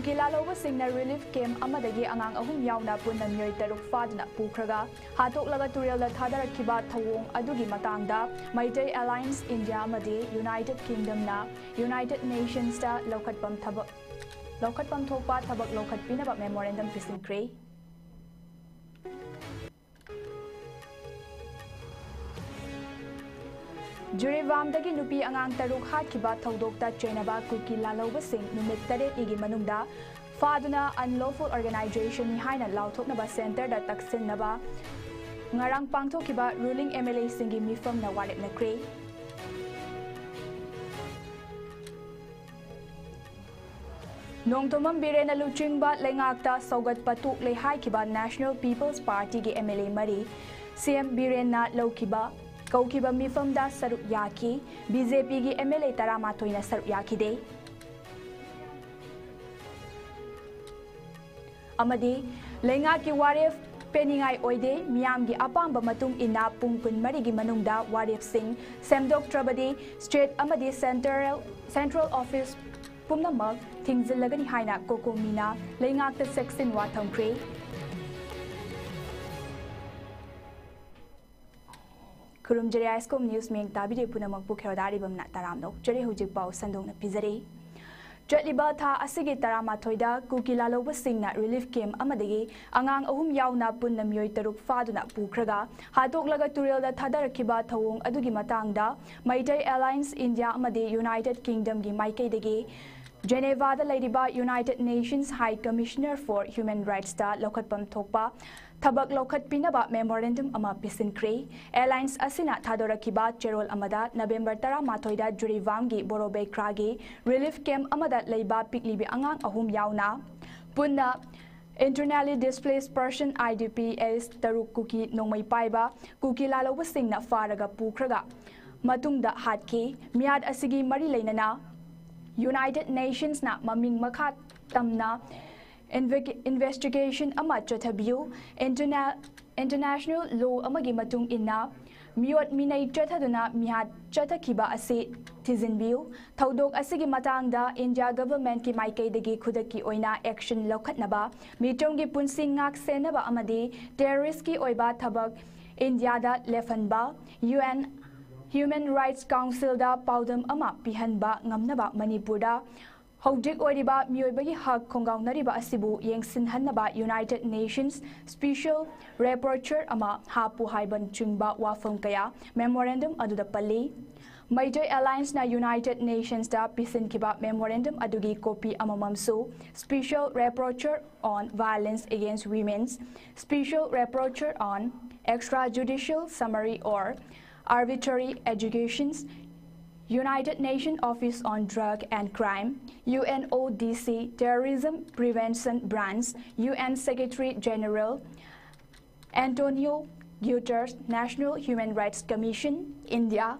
Kukilaloba Singna Relief Camp Amadagi Angang Ahum Yauna Punna Myoy Taruk Fadna Pukraga, Hatok Laga Turel Thadar Kiba Thawong Adugi Matangda, Maitei Alliance India Madi, United Kingdom na, United Nations da Lokat Pam Thokpa Tabak Lokat Pinaba Memorandum Pisinkre. Jurivamdagi nupi angang taruk hatkiba thaudokta chainaba Kukilaloba Sing numit taret igi manungda faduna unlawful organization ni haina lauthoknaba center da taksinnaba ngarang pangthokiba ruling MLA singi mifam na waret nakre Nongtomam birena luchingba lengakta saugat patuk lehai kiba National People's Party gi MLA mari CM birena laukiba Kaukiba mifam da saruk yaki, BJP gi MLA taramathoi na saruk yaki de. Amadi, lenga ki waref peningai oide, miyam gi apamba matung ina pungpun mari gi manungda waref sing, semdok trabadi, state amadi central office pumnamag, tingzilagani haina kokomina, lenga ta seksin watham kre. Kurum jere ISCOM News Ming tabide punamak bukherodari bamna taramno jere hujik pau sandong na pizari Jetliba tha asigi taramathoida Kukilaloba Singna Relief Camp amadagi angang ahum yauna punna myoy taruk faduna pukraga hatok laga turel da thadarakiba thawong adugi matangda Maitei Alliance India amadi United Kingdom gi maikei dagi Geneva da ladiba United Nations High Commissioner for Human Rights da lokatpam thokpa Tabak Lokat Pinaba Memorandum ama Pisinkre, Airlines Asina Thadorakiba Cherol Amada, November Tara Matoida Jurivamgi Borobe Kragi, Relief Camp Amada Leiba Piklibi Angang Ahum Yauna, Punna Internally Displaced Person IDPs Taruk Kuki Nongmai Paiba, Kukilaloba Singna Faraga Pukraga, Matungda Hatki, Miad Asigi Marilainana, United Nations na Maming Makat Tamna, Investigation ama chathabiu international law amagi matung inna miot minai chathaduna mihat chathakiba ase thizinbiu thaudok asigi matangda India government ki maikei dagi khudaki oina action lokhatnaba mitonggi punsing ngak senaba amadi terrorist ki oiba thabak India da lefanba UN Human Rights Council da paudam ama pihanba ngamnaba Manipurda Hojik Oriba Myoibagi Hak Kongaung Nariba Asibu Yengsin Hanaba United Nations Special Rapporteur Ama Hapu Haiban Chingba Wafang Kaya Memorandum Aduda Pali Major Alliance na United Nations da Pisin Kiba Memorandum Adugi Copy Amamamsu Special Rapporteur on Violence Against Women Special Rapporteur on Extrajudicial Summary or Arbitrary Educations United Nations Office on Drug and Crime, UNODC Terrorism Prevention Branch, UN Secretary General Antonio Guterres National Human Rights Commission, India,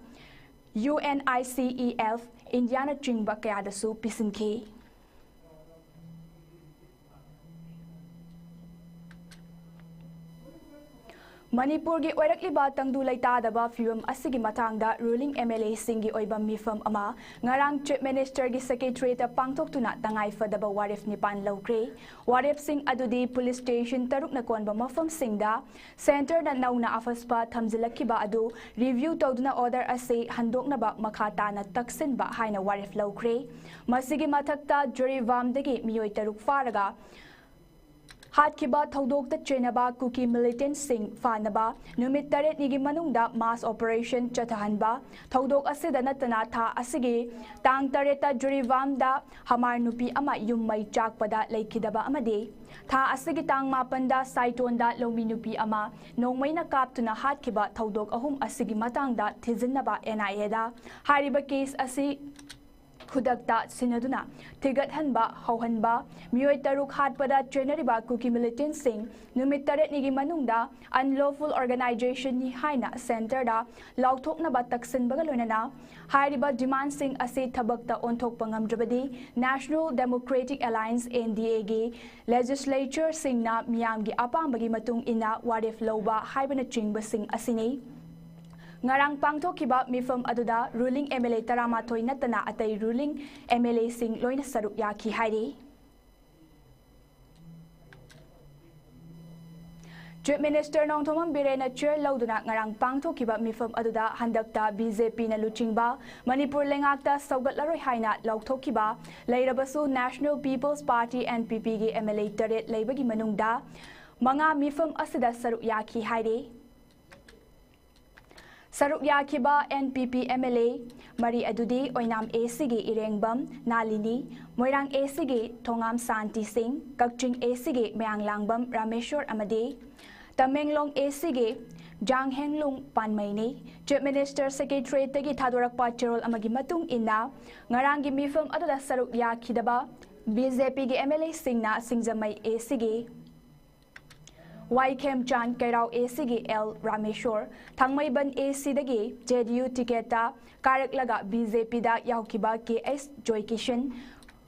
UNICEF, Indiana Chingba Kayadasu Pisinki. Manipur gi oirakliba tangdu laitadaba fium asigi matangda ruling MLA singi oiba mifam ama ngarang chief minister gi secretary ta pangthoktuna tangai fadaba warif nipan lokre warif sing adudi police station taruk na konba mafam singda center na nauna afaspa thamjilakiba adu review tawduna order ase handoknaba makhata na taksin ba haina warif lokre masigi mathakta jurivam dagi miyoi taruk faraga Hatkiba Thaudokta Chenaba Kuki militant Singh Fanaba Numit Taret Nigi Manungda Mass Operation Chatahanba Thaudok Asida Natana Tha Asigi Tang Tareta Jurivamda Hamar Nupi Ama Yummai Chakpada Laikidaba Amade Tha Asigi Tang Mapanda Saitonda Lomi Nupi Ama Nongmai na Kaptuna Hatkiba Thaudok Ahum Asigi Matangda Tizinaba NIA Hariba case Asi Khudakta Sinaduna, Tigat Hanba, Hauhanba, Myoy Taruk Hatpada, Generiba Kuki Militant Singh, Numitaret Nigi Manungda, Unlawful Organization Ni Haina Center da, Lautok na Bataksin Bagalunana, Hariba Demand Singh Ase Tabakta Ontok Pangamdrabadi, National Democratic Alliance NDA Legislature Singh na Miyamgi Apambagi Matung Ina Warif Loba, Haibana Chingba Singh Asini. Ngarang pangthokiba mifam aduda ruling MLA taramathoi natana atai ruling MLA sing loina saruk yaki hairi Chief Minister Nongthomam Birena chair lauduna ngarang pangthokiba mifam aduda handakta BJP na luchingba Manipur lengakta saugatlaroi haina lauthokiba leirabasu National People's Party NPP gi MLA taret leibagi manungda manga mifam asida saruk yaki haire Saruk yakiba NPP MLA Mari Adudi Oinam ACG Irengbam Nalini Moirang ACG Tongam Santi Singh Kakching ACG Meang Langbam Rameshwar Amade Tamenglong ACG Jang Henglung Panmaini Chief Minister Secretary Tagi Thadorak Patirol Amagi Matung Inna Ngarangi Mifam Adada Saruk Yakidaba BJP gi MLA Singna Singjamai ACG YKM Chan Kairao ACG L Rameshwar Thangmaiban AC dagi JDU tiketa Karaklaga BJP da Yaukiba KS Joy Kishan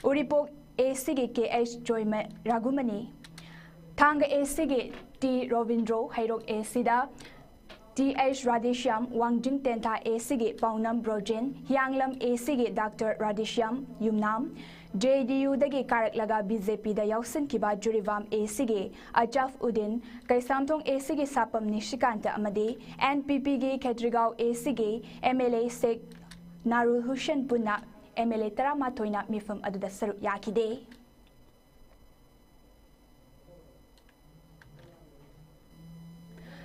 Uripok ACG KH Joy Ragumani Thanga ACG T Rovindro Hairok AC da TH Radishyam Wangjing Tenta ACG Paunam Brojen Hyanglam ACG Dr. Radishyam Yumnam JDU dagi Karaklaga BJP da Yausin Kiba Jurivam ACG Ajaf Udin Kaisamtong ACG Sapam Nishikanta Amade NPP gi Kedrigao ACG MLA Sek Narul Hussein Puna MLA Taramatoina Mifam Aduda Saruk Yakide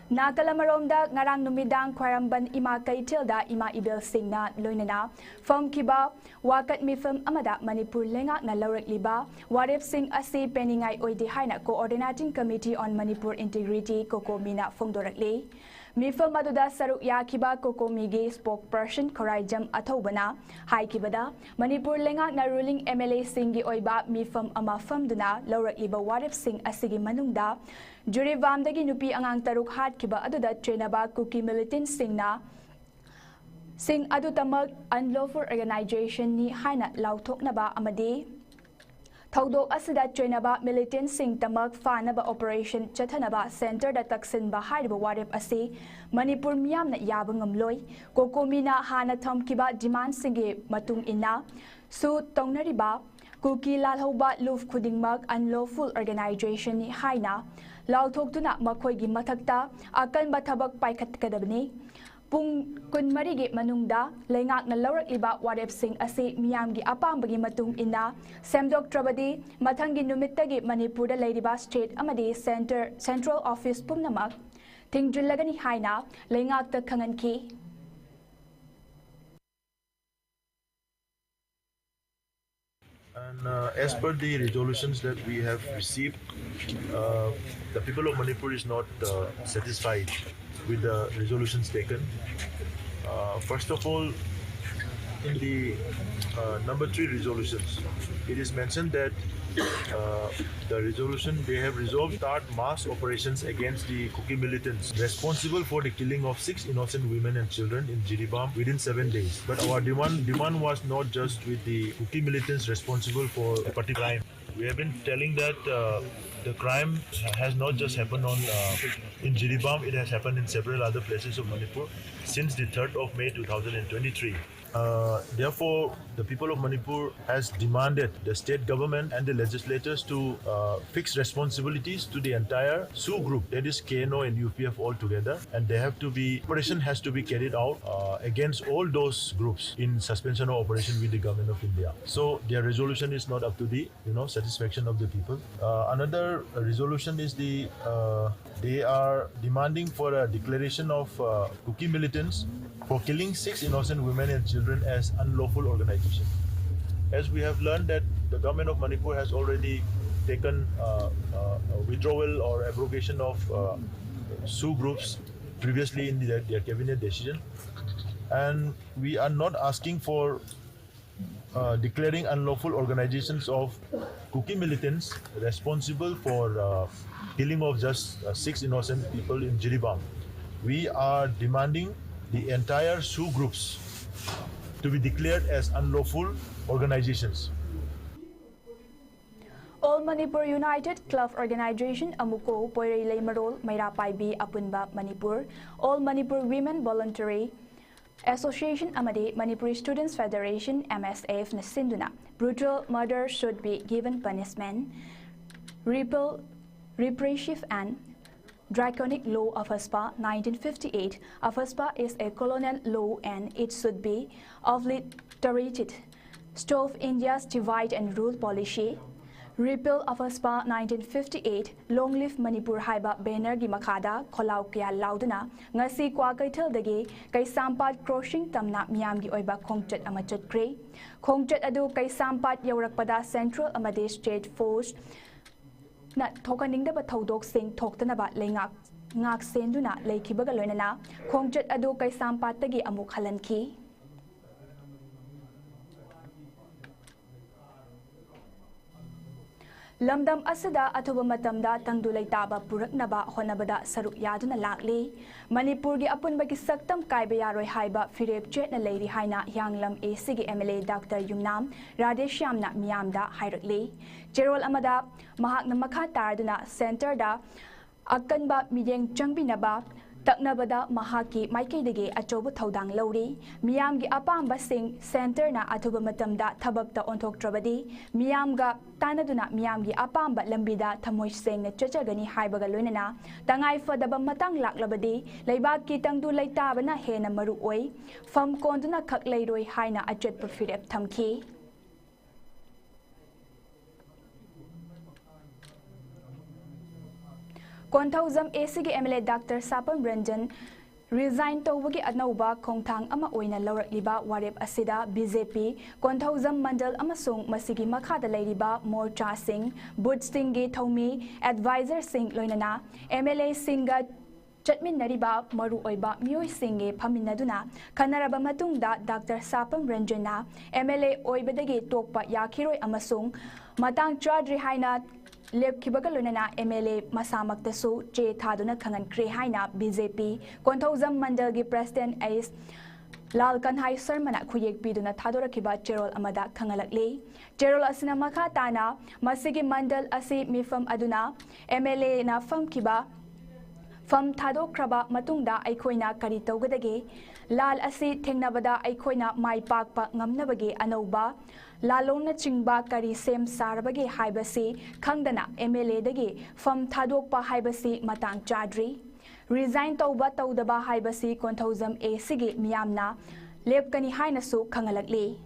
Nakalamaromda ngarang numidang kwaramban ima kaitilda ima ibil singna loinana from kiba wakat mifam amada Manipur lengak na laurakliba warip sing asi peningai oidi haina coordinating committee on Manipur integrity kokomina fongdorakli mifam aduda saruk yakiba kokomigi spokesperson Koraijam Athobana haikibada Manipur lengak na ruling MLA singi oiba mifam ama famduna laurakliba warip sing asigi manungda Jurivam dagi nupi angang taruk hat kiba aduda trainaba Kuki militant singna sing adu tamag unlawful organization ni haina lauthok naba amadi Thaudok asida trainaba militant sing tamag fanaba operation chathanaba center da taksin ba haiba warep asi Manipur miyam na yaba ngamloi kokomina hana tham kiba demand singi matung ina su tongnariba Kuki lalhoba luf khudingmag unlawful organization ni haina Lauthokduna makoigi mathakta akan bathabak paikhatkadabni pung kunmarigi manungda lengak na laurakliba warep sing asi miyamgi apambagi matung ina semdok trabadi mathangi numittagi Manipurda leiriba state amadi central office pumnamak thingdrillagani haina lengakta khanganki And as per the resolutions that we have received, the people of Manipur is not satisfied with the resolutions taken. First of all, in the number 3 resolutions, it is mentioned that the resolution, they have resolved start mass operations against the Kuki militants responsible for the killing of 6 innocent women and children in Jiribam within 7 days. But our demand was not just with the Kuki militants responsible for a particular crime. We have been telling that the crime has not just happened in Jiribam, it has happened in several other places of Manipur since the 3rd of May 2023. Therefore, the people of Manipur has demanded the state government and the legislators to fix responsibilities to the entire SU group, that is KNO and UPF all together, and operation has to be carried out against all those groups in suspension of operation with the government of India. So their resolution is not up to the satisfaction of the people. Another resolution is they are demanding for a declaration of Kuki militants for killing 6 innocent women and children as unlawful organization. As we have learned that the government of Manipur has already taken a withdrawal or abrogation of SU groups previously in their cabinet decision, and we are not asking for declaring unlawful organizations of Kuki militants responsible for killing of just 6 innocent people in Jiribam. We are demanding the entire SU groups to be declared as unlawful organizations. All Manipur United Club Organization Amuko Poirei Leimarol Mairapai B Apunba Manipur All Manipur Women Voluntary Association Amade Manipuri Students Federation MSF Nasinduna brutal murder should be given punishment repressive and Draconic Law of ASPA 1958. ASPA is a colonial law and it should be obliterated. Stop India's divide and rule policy. Repeal of ASPA 1958. Long live Manipur haiba banner gi makada kholau kya lauduna ngasi kwa kaithal dagi kaisampat crossing tamna miyam gi oiba khongchat ama chatkre. Khongchat adu kaisampat yaurakpada central amade state force na thokaningdaba thodok sing thoktanaba leingak ngak senduna leikibaga loinana khongchat adu kaisampat tagi amuk halanki. Lamdam asada athuba matamda tangdu leitaba puraknaba honabada saruk yaduna lakli Manipur gi apunba gi saktam kaiba yaroi haiba firep chetna leiri haina yanglam AC gi MLA Dr. Yumnam Radeshyamna miyamda hairakli Jerol amada mahakna makha tarduna center da akanba miyeng changbinaba taknabada mahaki maikaidagi achobu thodang lori miyamgi apamba sing center na athuba matamda thabakta onthoktrabadi miyamga tanaduna miyamgi apamba lambida thamoi sengna chachagani haibaga loinana tangai fadaba matang laklabadi leibaki tangdu leitabana hena maru oi fam konduna khak leiroi haina achet profirep thamki Konthauzam AC gi MLA Dr. Sapam Ranjan resign tawagi anauba khongthang ama oina laurakliba warep asida BJP Konthauzam Mandal amasung masigi makhada leiriba Morcha Singh Bud Singh gi thomi advisor Singh loinana MLA Singha Chatmin Nariba Maru Oiba Mioi Singhe Paminaduna Kanaraba Matungda Dr. Sapam Ranjana MLA Oibadagi Tokpa Yakiroi Amasung Matang Chadri Haina Lepkibaga Lunana MLA Masamaktasu Che Thaduna Kangan Kre Haina BJP Konthauzam Mandalgi President Ais Lal Kanhai Sarmana Kuyek Biduna Thadora Kiba Cherol Amada Kangalakli Cherol Asina Makha Tana Masigi Mandal Asi Mifam Aduna MLA na Fam Kiba Fam Thadokraba Matungda Aikoina Kari Togadagi Lal Asi Tengnabada Aikoina Mai Pakpa Ngamnabagi Anoba Lalona Chingba Kari Sem Sarabagi Haibasi Kangdana MLA Dagi Fam Thadokpa Haibasi Matang Chadri Resign Tauba Taudaba Haibasi Konthauzam AC Miyamna Lepkani Hainasu Kangalakli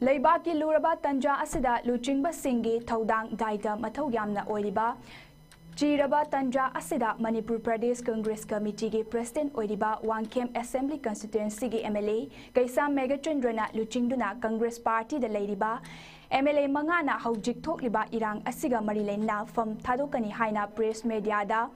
Leibaki Luraba Tanja Asida Luchingba Singhi Taudang Daita Mathau Yamna Oiliba Chiraba Tanja Asida Manipur Pradesh Congress Committee gi President Oiliba Wangkem Assembly Constituency gi MLA Kaisam Megachandrana Luchingduna Congress Party da Leiriba MLA Mangana Haujik Thokliba Irang Asiga Marilena from Thadokani Haina Press Media da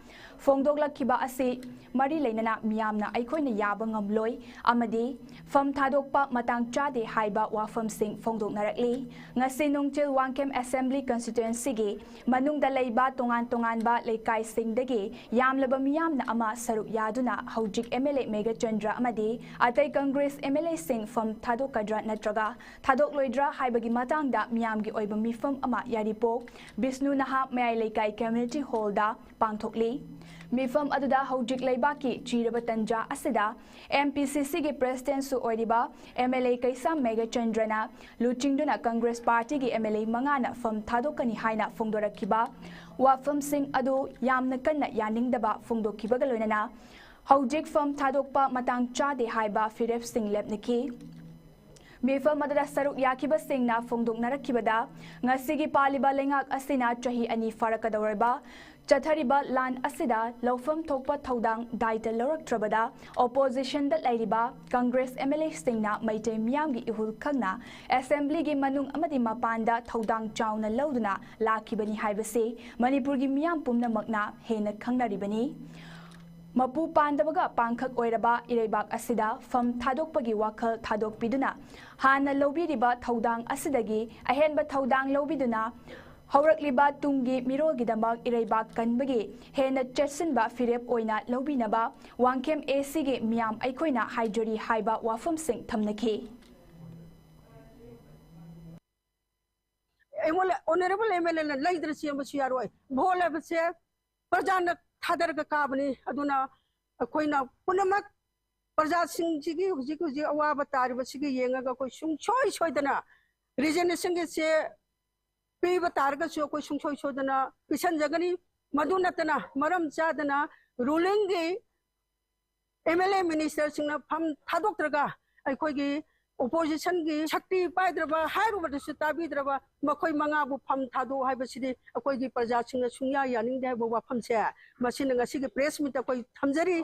Fongdogla Kiba Asi Marilena Miyamna Aikoina Yaba Ngamloi Amadi from Thadokpa Matang Chade Haiba Wafam Singh Fongdok Narakli Ngasi Nungtil Wangkem Assembly Constituency gi Manung da Leiba Tongan ba Leikai Singh dagi Yamlaba Miyamna Ama Saruk Yaduna Haujik MLA Megachandra Amadi Atay Congress MLA Singh from Thadokadra Natraga Thadok Loidra Haibagi Matangda Miyamgi Oiba Mifam Ama Yaripok Bisnu Naha Mayai Leikai Community Hall da Pangthokli Mifam Aduda Haujik Leibaki Chiraba Tanja Asida MPCC gi President Su Oidiba MLA Kaisam Megachandrana Luchingduna Congress Party gi MLA Mangana from Thadokani Haina Fongdorakiba Wafam Singh Adu Yamna Kanna Yaningdaba Fongdokibaga Loinana Haujik from Thadokpa Matang Chade Haiba Firep Singh Lepniki Mifam Madara Saruk Yakiba Singh na Fongdok Narakibada Ngasigi Paliba Lengak Asina Chahi Ani Farakadawarba Chathariba Lan Asida Lofam Tokpa Thodang Daita Lorak Trabada Opposition that Ladiba Congress MLA Singh na Maite Miyamgi Ihul Kangna Assembly gi Manung Amadi Mapanda Thodang Chawna Lauduna Lakibani Haibasi Manipur gi Miyam Pumna Magna Hena Kangnaribani Mapu Pandabaga Pankak Oiraba Irebak Asida from Thadokpagi Wakal Thadok Biduna Hana Lobiriba Thodang Asidagi Ahenba Thodang Lobiduna Haurakliba Tungi Mirogi Damak Irebak Kanbagi Hena Chetsinba Firep Oina Lobinaba Wangkem AC gi Miyam Aikoina Haijori Haiba Wafam Singh Thamnaki Honorable MLA Laidra Siamasiaroi Bola Prajana Thadar Kabani Aduna Akoina Punamak Praja Singh Jigi Jigi Awaba Taribasigi Yanga Shung Choi Choidana Region Singh पीब तारगसु कोई सुंसोय सोदना पिसन जगनी मधु नतना मरम चादना ruling की MLA minister Singh फम थादोक्त्रगा अखोगी opposition की शक्ति पाइद्रबा हाइरुबदसु ताबिद्रबा मखोय मंगाबु फम थादो हाइबसिदि अखोगी प्रजा सिंह सुनिया यानिंग दे बवा फमसे मसिन ngasi की प्रेस मीट कोई थमजरी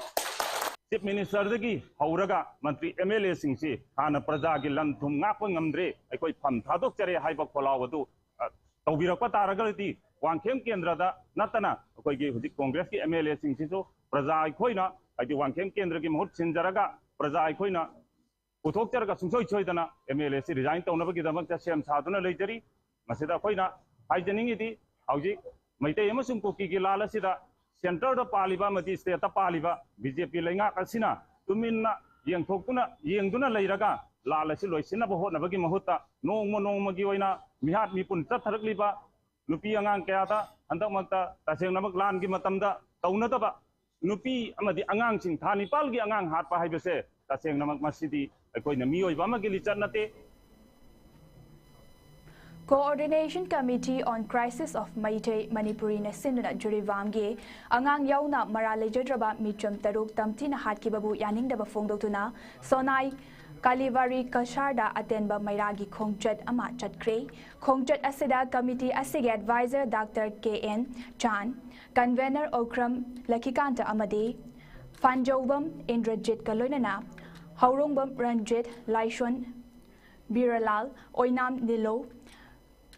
चीफ मिनिस्टर की हौरगा मंत्री एमएलए सिंह हाना प्रजा की लन थुम ngakpa ngamdre अखोय फम थादोक्चरे हाइबा खोलावदु तौबिरकपा तारगलति वांखेम केंद्रदा नतना अखोगी हुजिक कांग्रेस की एमएलए सिंह प्रजा अखोयना अदि वांखेम केंद्र की महूत सिंजरगा प्रजा अखोयना पुथोक्चरगा सुंसोय सोयदना एमएलए से रिजाइन तौनबगिदमक सेम सादुना लेजरी मसिदा अखोयना हाइजनिंगिदि हौजिक मैतै अमसुं कुकी की लाल असिदा सेंटर द पालिबा मति स्टेट द पालिबा बीजेपी लेंगा असिना तुमिनना येंगदुना लेरगा लाल असि लोइसिनबा होनबगी महुत्ता नोंमगी ओइना मिहात मिपुन चथरकलिबा नुपी अंगांग कयादा हंदकमक्ता तसेंगनमक लान की मतमदा तौनदबा नुपी अमदि अंगांग सिंग थानिपाल की अंगांग हाटपा हाइबसे तसेंगनमक मसिदि अखोइना मियोइबा अमगी लिचत नते Coordination Committee on Crisis of Meitei Manipuri na sinuna jurivamgi angang yauna marale jodraba michum taruk tamtina hatkibabu yaningdaba fongdoktuna sonai Kalivari Kasharda atenba mairagi khongchat ama chatkre khongchat asida committee asige advisor Dr. KN Chan convener Okram Lakikanta amadi Fanjobam Indrajit Kaloinana Haurongbam Ranjit Laishwan Biralal Oinam Nilo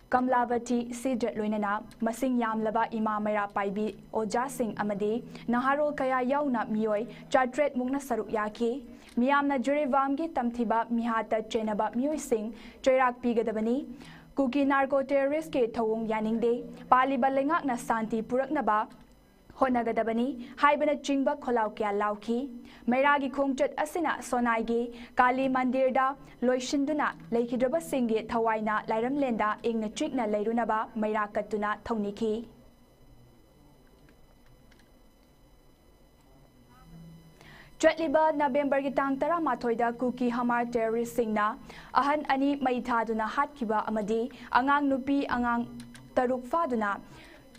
Kamlavati Sidrat Loinana Masing Yamlaba Ima Maira Paibi Oja Singh Amadi Naharol Kaya Yauna Mioi Chatret Mugna Saruk Yaki Miyamna Jurivamgi Tamthiba Mihata Chenaba Mioi Singh Cherak Pigadabani Kuki Narco Terrorist Ke Thawung Yaningde Pali Balengak na Santi Puraknaba Honagadabani Haibana Chingba Kholau Kya Lauki Mairagi Khongchat Asina Sonaigi Kali Mandirda Loishinduna Laikidraba Singhi Thawaina Lairam Lenda Ingna Chikna Lairunaba Maira Katuna Thoniki Chatliba November ki tang tara mathoida Kuki Hamar terrorist singna ahan ani maithaduna hatkiba amadi angang nupi angang taruk faduna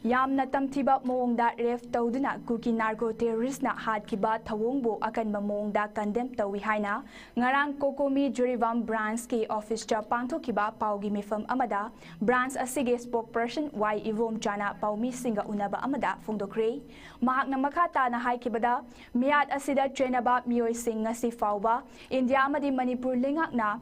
Yamna tamthiba moongda ref tawduna Kuki narco terrorist na hatkiba thawongbo akanba moongda condemn tawi haina ngarang kokomi jurivam branch ki office cha pangthokiba paugi mifam amada branch asige spokesperson y ivom chana paumi singa unaba amada fungdokre mahakna makhata na haikibada miat asida chenaba mioi sing ngasi fawba India amadi Manipur lengakna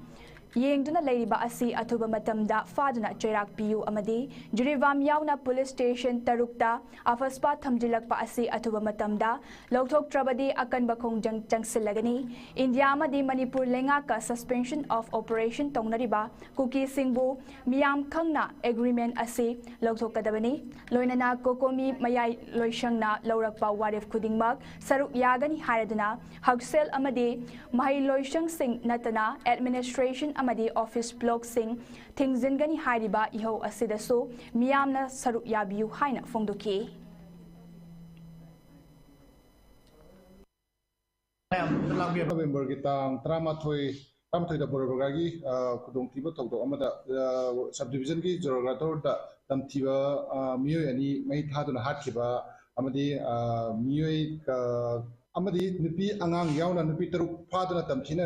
Yengduna Ladiba Asi Atuba Matamda Faduna Cherak Piu Amadi Jurivam Yauna Police Station Tarukta Afaspa Thamjilakpa Asi Atuba Matamda Lokthok Trabadi Akan Bakong Jangsilagani India Amadi Manipur Lengaka Suspension of Operation Tongnariba Kuki Singbu Miyam Khangna Agreement Asi Lokthok Kadabani Loinana Kokomi Mayai Loishangna Laurakpa Warif Kudingmak Saruk Yagani Haraduna Hagsel Amadi Mahi Loishang Singh Natana Administration Amadi Office Block Singh Thingzingani Hariba Iho Asidaso Miyamna Saruk Yabiu Haina Fongdoki November kita Tramathoi da Borogagi Kudong Tiba Tokdo Amada subdivision ki Jorogator da Tamtiba Mio ani Mai Haduna Hatkiba Amadi Mio Amadi Nupi Angang Yauna Nupi Taruk Padana Tamtina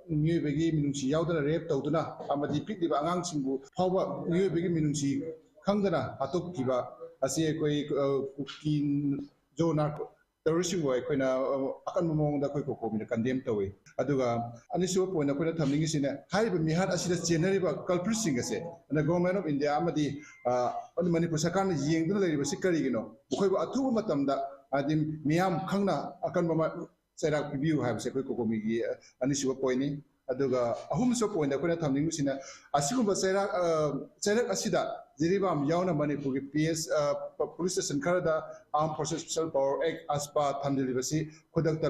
New Begi Minunsi Yaudana Rep Tauduna Amadi Piti Angang Simbu Power New Begi Minunsi Kangana Atok Kiba Asia Koi Kukin Jonar Terrorism Way Koina Akan Mong da Koi Komi condemn away Aduga Anisu Point Akuna Taming is in a high Mihat Asida General culprit singase and the government of India Amadi on the Manipur Sakan Ying the Lady Sikarino Koi Atu Matamda Adim Miam Kangna akan mama serak review have se koi kokomigi anisiwa poini aduga ahum so point akona thamning sina asigumba serak asida jiribam yauna Manipur PS police station kharada armed forces special power act aspa thamdilibasi kodakta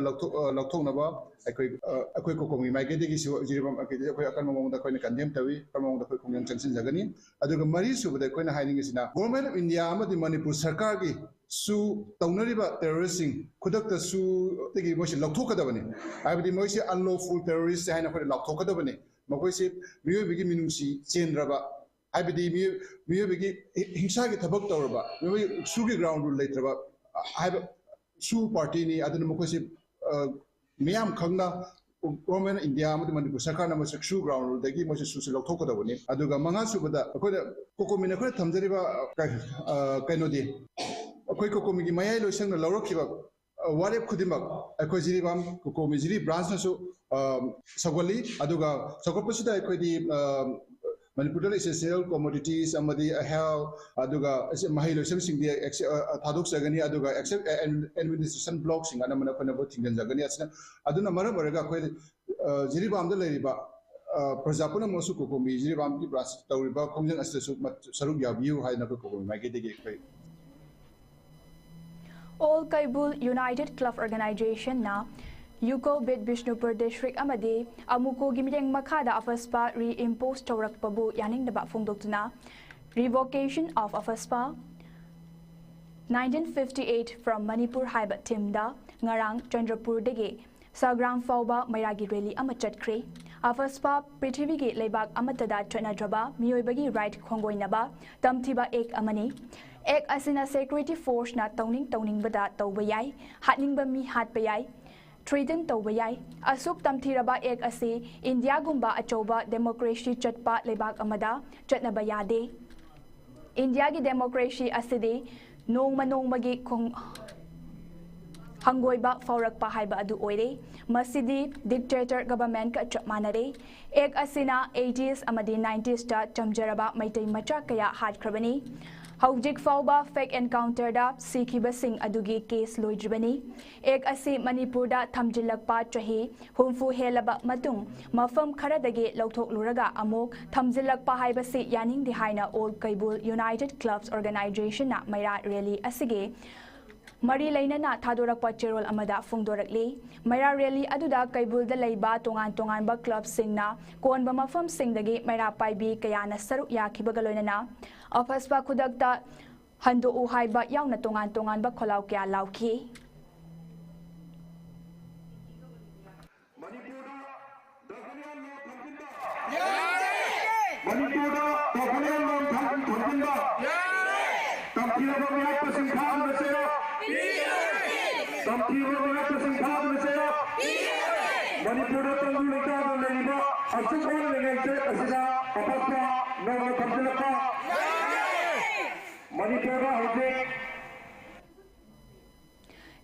lokthongnaba akoi kokomi maigedi gi jiribam akoi akan mama da koina condemn tawi pamong da koi kongyang changsin jagani aduga mari subada koina haining sina government of India amadi Manipur sarkar gi Su Taunariba terroristing Kudakta Su Tiki Moshi Laktokadabani. I would emotion unlawful terrorists and a Laktokadabani. Makosi, Rio Bigi Minusi, Chendraba, हाइबदी मियोबगी हिंसा की थबक तौरबा सू की ground rule लेत्रबा HYBE सू party नि अदन मखोसे मियाम खंगना government India Manpur सरकार न मसक सू ground rule दगी मसे सू से लौथोकदबनी अदुगा मंगा सुबदा अखोदा कोकोमिना खरे थमजरिबा कैनोदी अखोय कोकोमिगी मयाय लोइसंग लौरखिबा वारेप खुदिमक अखोय जिरिबाम कोकोमि जिरि branch नसु सगोली अदुगा सगोपसुदा अखोयदी Manipur essential commodities amadi health aduga mahai loisam singdi thadok sagani aduga administration block sing ana mana khona bo thingdan jagani asna aduna mara maraga khoi jiribam da leiriba prajapuna mosu kokomi jiribam ki branch tawriba khongjang astasu saruk yabiu haina ko kokomi mai ge de khoi All Kaibul United Club Organization na Yuko Bid Bishnupur District Amadi Amuko Gimideng Makada Afaspa re-impose Taurak Pabu Yaning Daba Fungdoktuna Revocation of Afaspa 1958 from Manipur Haibat Timda Ngarang Chandrapur Dege Sagram Fauba Mairagi Rally Amachat Kre Afaspa Prithivigi Lebak Amatada Chanadraba Mioibagi Right Kongoinaba Tamtiba Ek Amani Ek Asina Security Force na Toning Bada Taubayai Hatning Bami Hatbayai Treating Tawayai, Asuk Tamtiraba Ek Asi, India Gumba Achoba, Democracy Chatpa Lebak Amada, Chatnabayade. India gi Democracy Asidi, Nong Magi Kong Hangoiba Faurak Pahaiba Adu Oire, Masidi, Dictator Government Ka Chapmanare, Ek Asina 80s Amadi 90s ta Chamjaraba Maitay Machakaya Had Krabani. Haujik Fauba fake encounter da Sikhiba Singh Adugi case Loijbani, Ek Asi Manipur da Thamjilakpa Chahi, Humfu Helaba Matung, Mafam Karadage Lautok Luraga Amok, Thamjilakpa Haibasi Yaning Dihaina Old Kaibul United Clubs Organization na Maira Rally Asige. Mari Laina na Tadorakpa Cherol Amada Fungdorakli, Maira Rally Aduda Kaibul da Laiba Tongan ba Club Sing na, Kon ba Mafam Sing dagi Maira Paibi Kayana Saruk Yakibagaloina na, Afaspa Kudakta Hando Uhai ba Yauna Tongan ba Kolau Kya Lauki.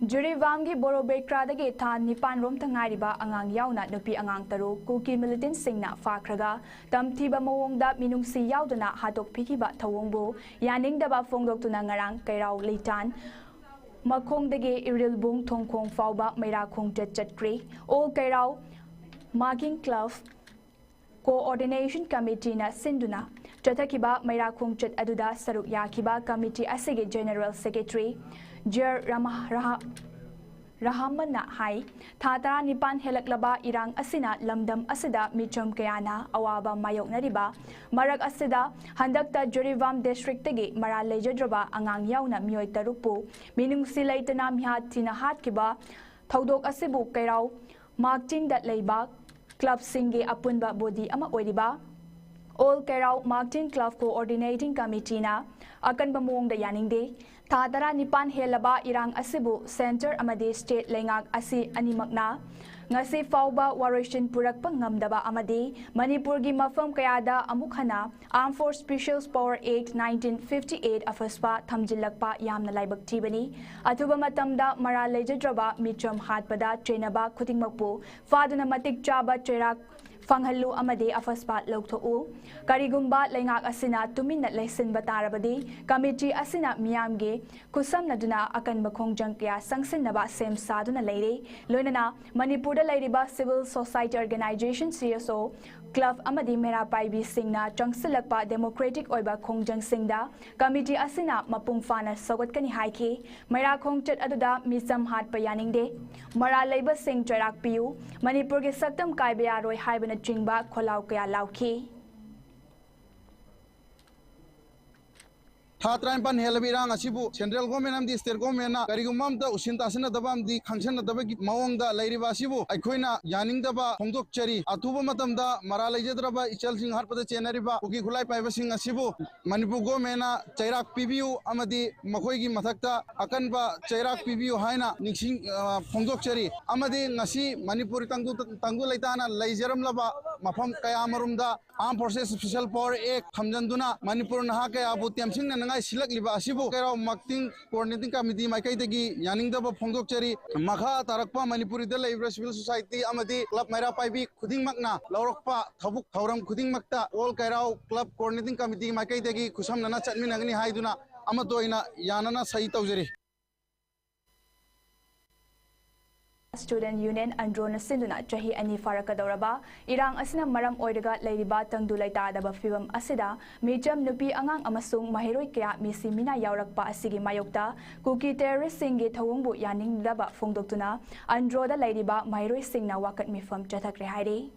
Jurivangi Borobekra the Geta Nipan Rom Tangariba Angang Yauna Nupi Angang Taru Kuki Militant Singna Fakraga Tam Tiba Mawongda Minungsi Yaudana Hatok Pikiba Tawongbo Yaning Daba Fongdok Tunangarang Kairao Litan Makong Dege Iril Bung Tongkong Fauba Mera Kong Chatchatri All Kairao Marking Club Coordination Committee na Sinduna Chatakiba Mera Kong Chat Aduda Saruk Yakiba Committee Asige General Secretary Jer Rahamana Hai, Tata Nipan Helaklaba Irang Asina Lamdam Asida Michum Kayana Awaba Mayok Nariba, Marak Asida, Handakta Jurivam District Tegi, Mara Lejadraba Angang Yauna Mioy Tarupu, Minung Silaitana Mihat Tina Hatkiba, Taudok Asibu Kairao, Martin that Laybak, Club Singe Apunba Bodi Ama Oediba, All Kairao Martin Club Coordinating Committee na, Akan Bamong the Yaning Day, Tadara Nipan Helaba Irang Asibu Center Amadi State Lengak Asi Animakna Ngasi Fauba Warishin Purak Pangamdaba Amadi Manipurgi Mafam Kayada Amukhana Armed Force Specials Power 8 1958 Afaspa Thamjilakpa Yamna Laibak Tibani Atuba Matamda Mara Lejadraba Michum Hatpada Chenaba Kutingmakpu Faduna Matik Chaba Cherak Fanghalu Amade Afaspa Lokto Karigumba Lengak Asina Tuminat Lesin Batarabadi Committee Asina Miamge Kusam Naduna Akan Bakong Jankya Sangsin Naba Sem Saduna Lady Lunana Manipura Ladyba Civil Society Organization CSO Club Amadi Mera Paibi Singna Changsilakpa Democratic Oiba Kongjang Singda Committee Asina Mapung Fana Sogot Kani Haiki Mera Kongchat Aduda Misam Hat Payaning De Mara Labor Sing Charak Piu Manipur Ge Saktam Kaibaya Roy Haibana Chingba Kolau Kaya Lauki था त्राइपन हेलबीरांग असिबु central government अमदी state government ना करिगुमम ता उसिन तासिन दबा अमदी खंगसन दबा की मवंग दा लैरिबा असिबु अखोइना यानिंग दबा फोंदोकचरी अथुबा मतम दा मरा लैजद्रबा इचल सिंह हरपदा चेनरिबा कुकी खुलाई पाइबा सिंह असिबु मणिपुर गवर्नमेंट ना चैराक पिबियु अमदी मखोइगी मथक्ता अकनबा चैराक पिबियु हाइना निसिंग फोंदोकचरी अमदी ngasi मणिपुर तंगु लैताना लैजरमलबा मफम कया मरुमदा armed forces special power act थमजंदुना मणिपुर नहा कया बु तेमसिंग नंगाई सिलकलिबा असिबु केराव मक्तिंग कोऑर्डिनेटिंग कमिटी माइकैदगी यानिंगदबा फोंदोकचरी मखा तारकपा मणिपुरीदा लैब्रा सिविल सोसाइटी अमदी क्लब मैरा पाइबी खुदिंगमकना लौरकपा थबुक थौरम खुदिंगमकता all Kairao club coordinating committee माइकैदगी खुसमनना चटमिनगनी हाइदुना अमदोइना यानना सही तौजरी Student Union Androna Sinduna Chahi Ani Farakadoraba, Irang Asina Maram Oidaga Ladybot Tangdulaita Daba Film Asida, Mijam Nupi Angang Amasung Mahiroi Kaya Misimina Yaurakpa Asigi Mayokta, Kuki Terrorist Singi Tawumbu Yaning Daba Fungdoktuna, Androda Ladyba Mahiroi Singna Wakat Mifam Chatakre Haidi.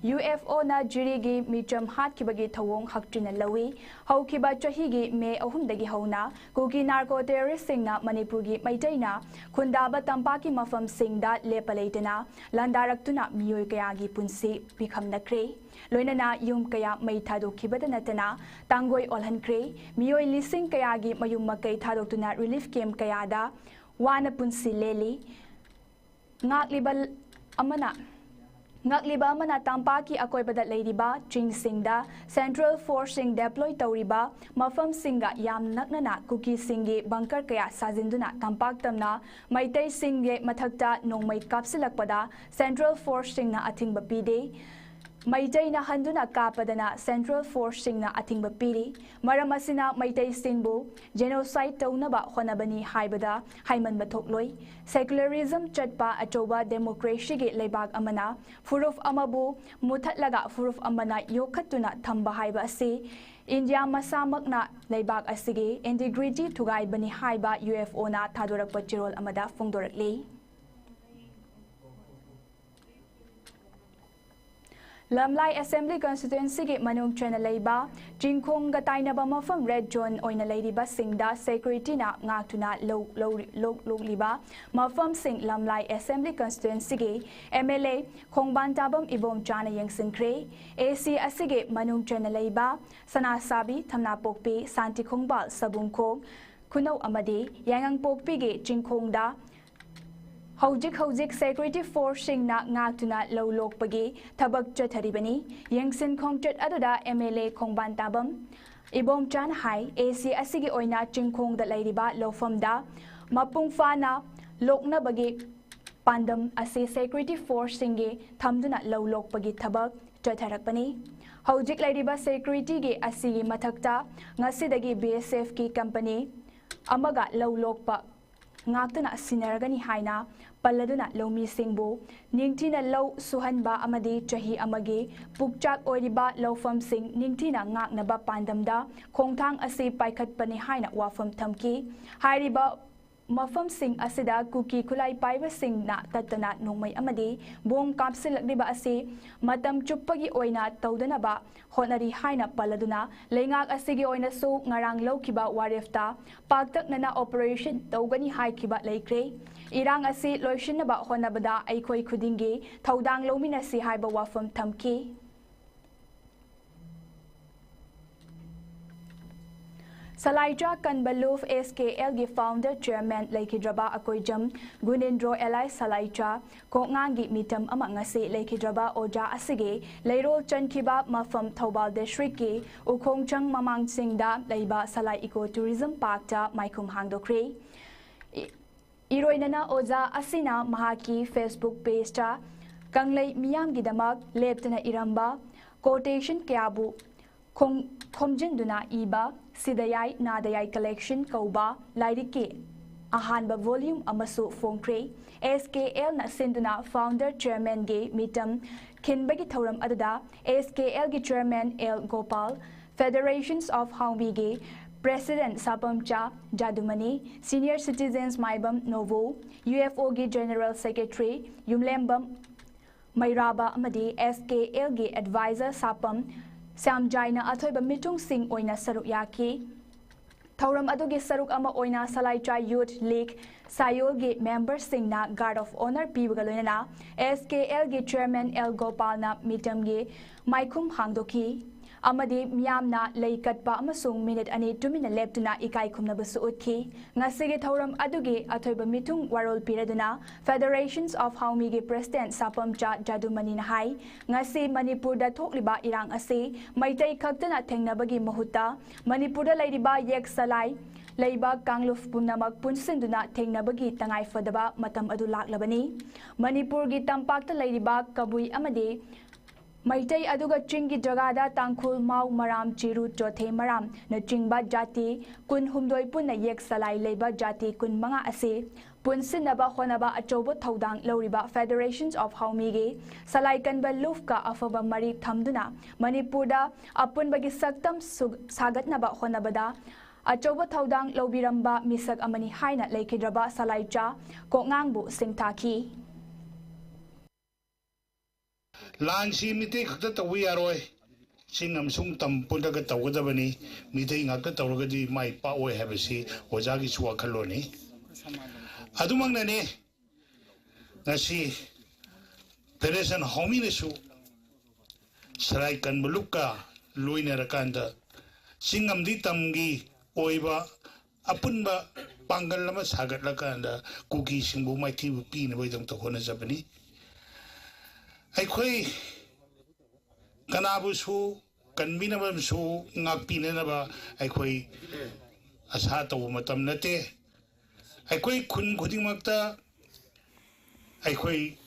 UFO na jurigi micham hat kibagi thawong haktrina lawi hau kiba chahigi me ahumdagi hauna kuki narco terrorist singna manipur gi maitaina khundaba tampaki mafam singda lepalaitana landaraktuna miyoi kaya gi punsi bikhamnakre loinana yum kaya mai thado khibada natana tangoi olhankre miyoi lising kaya gi mayum makai thadoktuna relief camp kaya da wana punsi leli ngaklibal amana Ngagliba mana tampaki akoy badat laydiba ching singda Central Forcing deploy tawriba mafam singa yam naknana kuki singi bunker kaya sajinduna tampak tamna maitai singge mathakta nongmai kapsilakpada Central Forcing na ating bapide Maitai na handuna kapadana Central Forcing na ating bapiri maramasina maitai singbu genocide tawnaba honabani haibada haiman mathokloi secularism chatpa achoba democracy ge leibak amana furuf amabu muthatlaga furuf amana yokhatuna thamba haiba asi India masamakna leibak asigi integrity thugai bani haiba UFO na thadorakpa chirol amada fungdorakli Lamlai Assembly Constituency ge manung chena leiba jingkhong gatainaba mafam red zone oina leidiba singda security na ngaktuna lo liba mafam sing Lamlai Assembly Constituency ge MLA khongban tabam ibom chana yengsinkre AC asige manung chena leiba sana sabi thamna pokpi santi khongbal sabungkhong khunau amadi yangang pokpi ge jingkhongda Hojik Security Forcing na ngaktuna lawlokpagi thabak chatharibani yengsin khongchat aduda MLA khongban tabam ibom chan hai AC asigi oina chingkhong da lairiba lofamda mapung fana lokna bagi pandam asi Security Forcing ge thamduna lawlokpagi thabak chatharakpani hojik lairiba security ge asigi mathakta ngasidagi BSF ki company amaga lawlokpa ngaktuna sinaragani haina Paladuna Lomi Singbo, Ningtina Low Suhanba Amadi Chahi Amagi, Pukchak Oriba Lofam Sing, Ningtina Ngak Naba Pandamda, Kongtang Asi Paikat Panihaina Wafam Tamki, Hariba Mafam Sing Asida Kuki Kulai Paiba Sing na Tatana Nongmay Amadi, Bom Kapsil Riba Asi, Matam Chupagi Oina Taudanaba, Honari Haina Paladuna, Lengak Asigi Oina So Ngarang Lokiba Warifta, Pagtak Nana Operation Togani Haikiba Laikre, Irang asi loishinaba honabada aikoi khudingi thaudang lominasi haiba wafam thamki Salaija Kanbaluf SKL gi founder chairman Laikhidraba Akoijam Gunindro Eli Salaija Kongangi mitam amangasi Laikhidraba Oja Asige Leirol Chankhiba Mafam Thobal District ki Ukhongchang Mamang Singda Leiba Salai Eco Tourism Park ta Maikum Hangdokre Iroinana Oza Asina Mahaki Facebook page ta Kanglei Miyam Gidamak Leptana Iramba Quotation Kyabu Khomjinduna Iba Sidayai Nadayai Collection Kauba Lairiki Ahanba Volume Amasu Fongkre SKL na Sinduna Founder Chairman Ge Mitam Kinbagi Thoram Adada SKL Ge Chairman L Gopal Federations of Hongbi Ge President Sapamcha Jadumani, Senior Citizens Maibam Novo, UFO Ge General Secretary Yumlembam Mairaba amadi SKL gi advisor sapam Samjaina athoiba mitung sing oina saruk yaki Thauram adugi saruk ama oina Salaichai Youth League Sayol gi member singna Guard of Honor pibaga loinana SKL gi chairman L Gopalna mitam gi maikum hangdoki amadi miyamna leikatpa amasung minute ani tumina leptuna ikai khumnabasu utki ngasigi thauram adugi athoiba mitung warol piraduna Federations of Haumi gi president Sapamcha Jadumani na hai ngasi Manipur da thokliba irang ase maitai khaktana thengnabagi mahutta Manipur da leiriba yek salai leiba kangluf punamak punsinduna thengnabagi tangai fadaba matam adu laklabani Manipur gi tampakta leiriba kabui amadi Maitai aduga chingi jagada tangkhul mau maram chiru chothe maram na chingba jati kun humdoi punna yek salai leiba jati kun manga ase punsinaba honaba achobo thodang loriba Federations of Haumi gi salai kanba lufka afaba mari thamduna Manipurda apunbagi saktam sagatnaba honabada achobo thodang lobiramba misak amani haina leikidraba salaicha kokngangbu singthaki Lansi mite khakta tawi aroi singam sung tam punda ka tawada bani mite ngakta tawraga di mai pa oi habasi wajagi suwa khaloni adumang na ne ngasi Federation Haumi nesu sarai kan mulukka loina rakanda singam di tamgi oiba apunba panggal lama sagat lakanda kuki singbu mai tibu pi na baidang takona zabani Aikoi kanabusu kanbinabasu ngakpinanaba aikoi asa tawu matam nate aikoi kun khudingmakta aikoi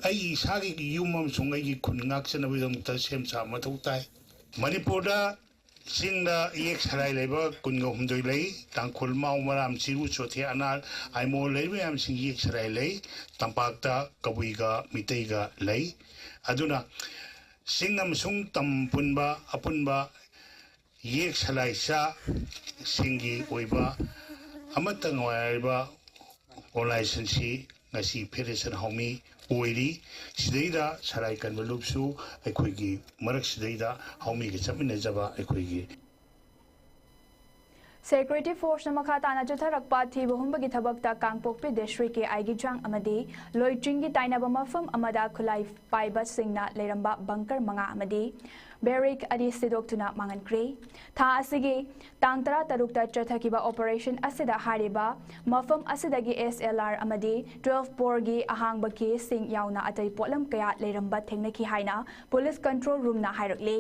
ai isagi yumam sungai kun ngaksanabidamta semsa mathau tai Manipurda singda yek sarai leba kunga humdoi lei tangkhul mau maram chiru chothe anal aimo leibe am sing yek sarai lei tampakta kabuiga miteiga lei aduna singam sung tampunba apunba yek sarai sa singi oiba amata ngwaiba license ngasi Federation Haumi oiri sideida sarai kan malupsu aikhoigi marak sideida haumi gi chamina jaba aikhoigi Security Force na makatana jutharakpa thiba humbagi thabakta Kangpokpi district ke aigi jang amadi loitringi tainaba mafam amada khulai paiba singna leramba bunker manga amadi Beric adi sidoktuna mangankre tha asigi tang 13 ta chathakiba operation asida hariba mafam asidagi SLR amadi 12 porgi ahangba ke sing yauna atai potlam kaya leramba thengnaki haina police control room na hairakle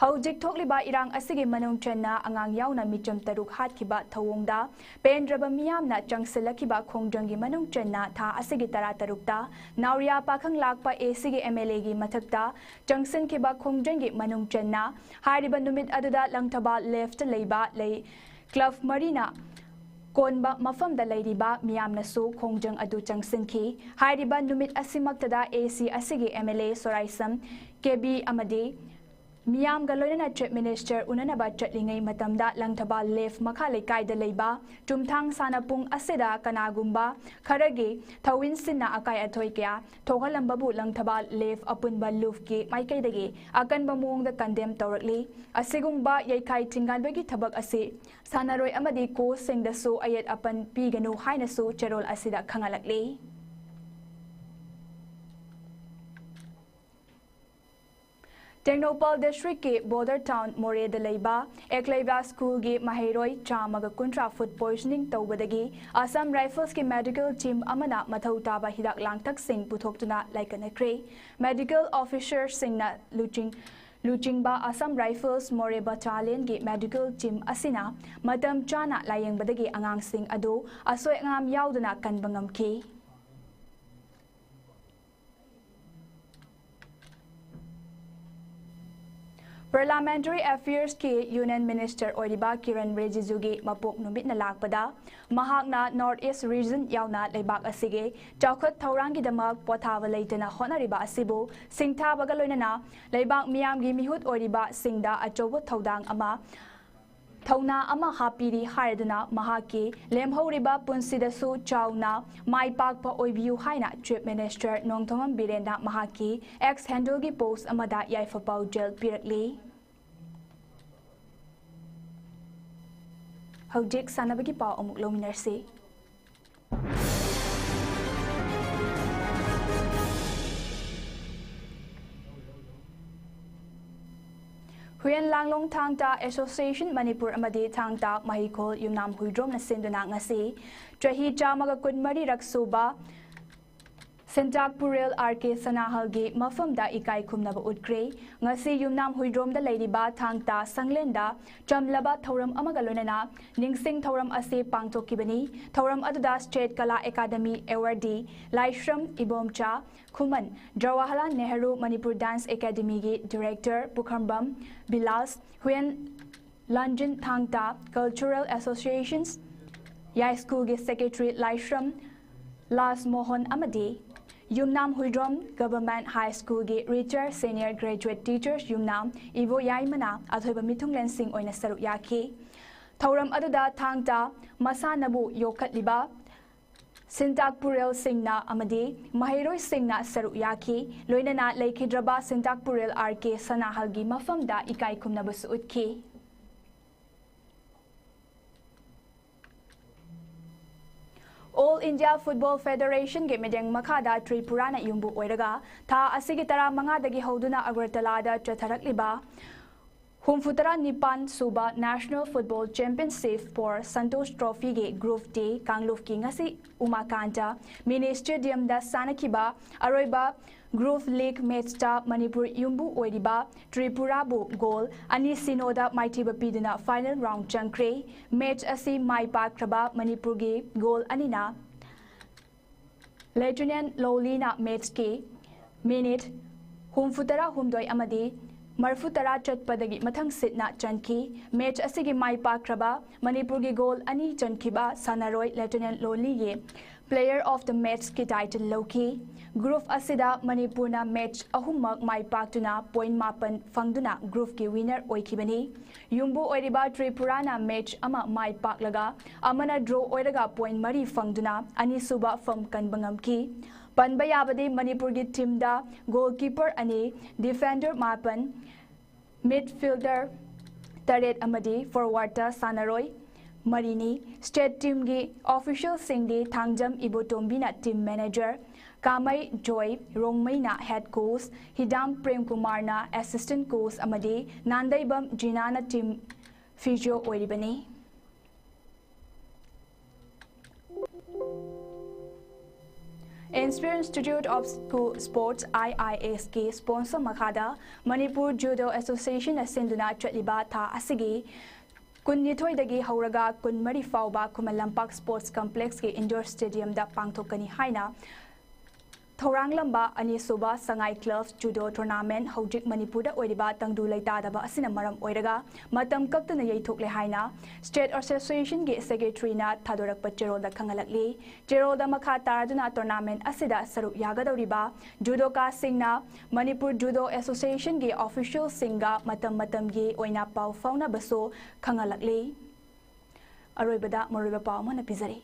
Haujik thokliba irang asigi manung chenna angang yauna micham taruk hatkiba thawongda pendraba miyamna changsilakiba khongjangi manung chenna tha asigi tara tarukta nauria pakhang lakpa asigi MLA gi mathakta changsin kiba khongjangi manung chenna hariba numit aduda langthaba left leiba lei club marina Konba mafamda leiriba miyamna su khongjang adu changsinki hariba numit asimaktada AC asigi MLA soraisam KB amadi Miyam galoina Chief Minister unanaba chatlingai matamda langthaba left makale kaida leiba tumthang sanapung asida kanagumba kharagi thawin sinna akai athoi kya thogalambabu langthaba left apunba lufki maikaidagi akanba muongda condemn tawrakli asigumba yaikai tinganbagi thabak ase sanaroi amadi ko singda so ayat apan piganu haina so cherol asida khangalakli Technopal District ke border town More de Leiba, Eklaiba School ge Mahairoi Chamaga Kuntra food poisoning tawbadagi Assam Rifles ke medical team amana mathau taba hidak langtak sing puthokuna laikanakre medical officer singna Luchingba Assam Rifles More Battalion ge medical team asina matam chana layengbadagi angang sing ado asoy ngam yauduna kanbangamki Parliamentary Affairs ke Union Minister Oriba Kiran Rejijugi mapok numit na lakpada mahakna Northeast Region yauna leibak asige chawkhat thaurangi damak pothaba leitana honariba asibu singthabaga loinana leibak miyamgi mihut Oriba singda achobo thaudang ama थौना अमा हापीरी हायदुना महाकी लेमहौरिबा पुंसिदसु चाउना माइपाकपा ओइबियु हाइना चीफ मिनिस्टर नोंथोमम बिरेनना महाकी एक्स हैंडलगी पोस्ट अमदा याइफपाउ जेल पिरकली हौजिक सानबगी पाउ अमुक लोमिनरसी Huyen Langlong Thangta Association Manipur Amadi Thangta Mahikol Yumnam Huidrom na Sinduna ngasi Trahi Chamaga Kunmari Raksuba Sentak Puril RK Sanahalgi Mafamda Ikai Kumnaba Udkre ngasi Yumnam Huidrom da Ladyba Thangta Sanglenda Chamlaba Thoram Amagalunana Ningsing Thoram Ase Pangtokibani Thoram Aduda State Kala Academy Awardee Laishram Ibomcha Kuman Jawaharlal Nehru Manipur Dance Academy Gi Director Pukhambam Bilas Huyen Lanjin Thangta Cultural Associations Yai School Gi Secretary Laishram Las Mohan Amadi Yumnam Huidrom Government High School Gi Retired Senior Graduate Teachers Yumnam Ivo Yaimana Athoiba Mithung Lensing Oina Saruk Yaki Thoram Aduda Thangta Masanabu Yokatliba Sentak Puril Singna Amadi Mahiroi Singna Saruk Yaki Loinana Laikhidraba Sentak Puril RK Sanahalgi Mafamda Ikai Kumnabus Utki All India Football Federation ge medeng makada Tripurana yumbu oiraga tha asigi tara manga dagi hoduna Agartala da chatharakliba Humfutara Nipan Suba National Football Championship for Santosh Trophy ge Group D Kangluf ki ngasi Umakanta Mini Stadium da Sanakiba Aroiba Group League match ta Manipur yumbu oiriba Tripura bu goal ani sinoda maitiba piduna final round changkre match asi maipakraba Manipur ge goal anina Lieutenant Lolina match ke minute humfutara humdoi amadi Marfutara Chatpadagi Mathang Sitna Chanki, match Asigi Maipakraba, Manipur gi goal ani Chankiba, Sanaroi, Lieutenant Loli, Player of the Match ki title Loki, Group Asida Manipurna match Ahumak Maipakuna, Point Mapan Fangduna, Group ki winner Oikibani, Yumbu Oiriba Tripurana match Ama Maipaklaga, Amana draw Oiraga Point Mari Fangduna, Anisuba from Kanbangamki. Panbayabadi Manipur gi team da goalkeeper ani defender Mapan midfielder Taret Amadi forward ta Sanaroi Marini state team gi official Singdi Thangjam Ibotombina team manager Kamai Joy Rongmaina head coach Hidam Prem Kumar na assistant coach Amadi Nandaibam Jinana team physio oiribani Inspire Institute of Sports IISK sponsor Makada Manipur Judo Association Asinduna Chatliba Tha Asigi Kunnithoi dagi Hauraga Kunmari Fauba Kumalampak Sports Complex ki Indoor Stadium da Pangthokani Haina Thorang Lamba Ani Suba Sangai Club Judo Tournament Hojik Manipur da Oiriba Tangdu Laitadaba Asina Maram Oiraga Matam Kaktuna Yaitukle Haina State Association gi Secretary na Thadorak Pachero da Kangalakli Jero da Makha Taraduna Tournament Asida Saruk Yagadoriba Judoka Singna Manipur Judo Association gi Official Singa Matam gi Oina Pau Fauna Baso Kangalakli Aroibada Moriba Pau Mana Pizari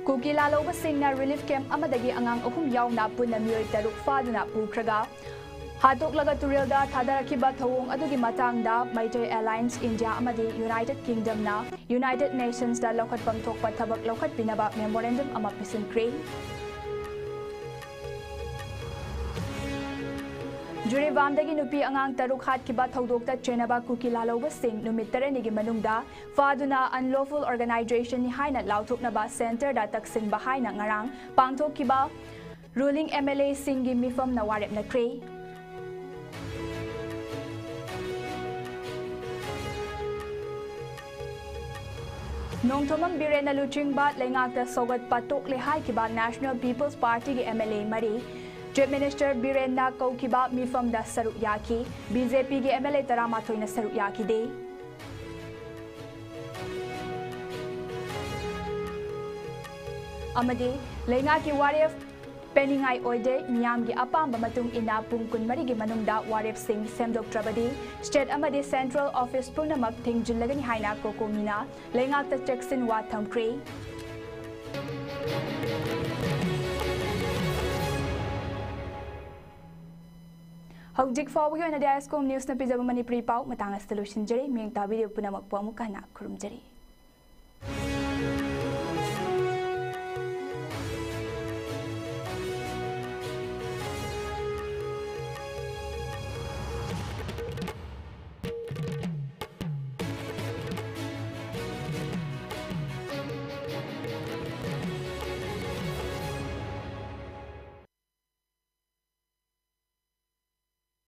Kukilaloba Singna Relief Camp Amadagi Angang Ahum Yauna Punamyoy Taruk Faduna Pukraga Hatok Laga Turilda Tadarakiba Thawong Adugi Matangda Major Alliance India Amadi United Kingdom na United Nations da Lokat Pamthokpa Thabak Lokat Pinaba Memorandum Ama Pisankre Juribamdagi Nupi Angang Taruk Hatkiba Thawdokta Chenaba Kukilaloba Sing Numitarani Manungda Faduna Unlawful Organization ni Haina Lautuknaba Center da Taksin Bahaina Ngarang Pangthokkiba Ruling MLA Singi Mifam na Warep na Kre Nongthomam Birena Luchingba Lengakta Sogat Patok Lehai Kiba National People's Party ki MLA Mari Chief Minister Birena Kaukiba Mifam da Saruk Yaki BJP ki MLA Taramathoi na Saruk Yaki de amadi leingaki waref Peningai oide miyamgi apamba matung ina pung kunmarigi manungda warep sing semdoktrabadi state amadi central office punamak thingjillagani haina kokomina leingakta cheksin wa thamkre Hojik fawagi na ISCOM news na pijaba Manipuri pau matang solution jeri ming ta video punamak po mukana kurumjeri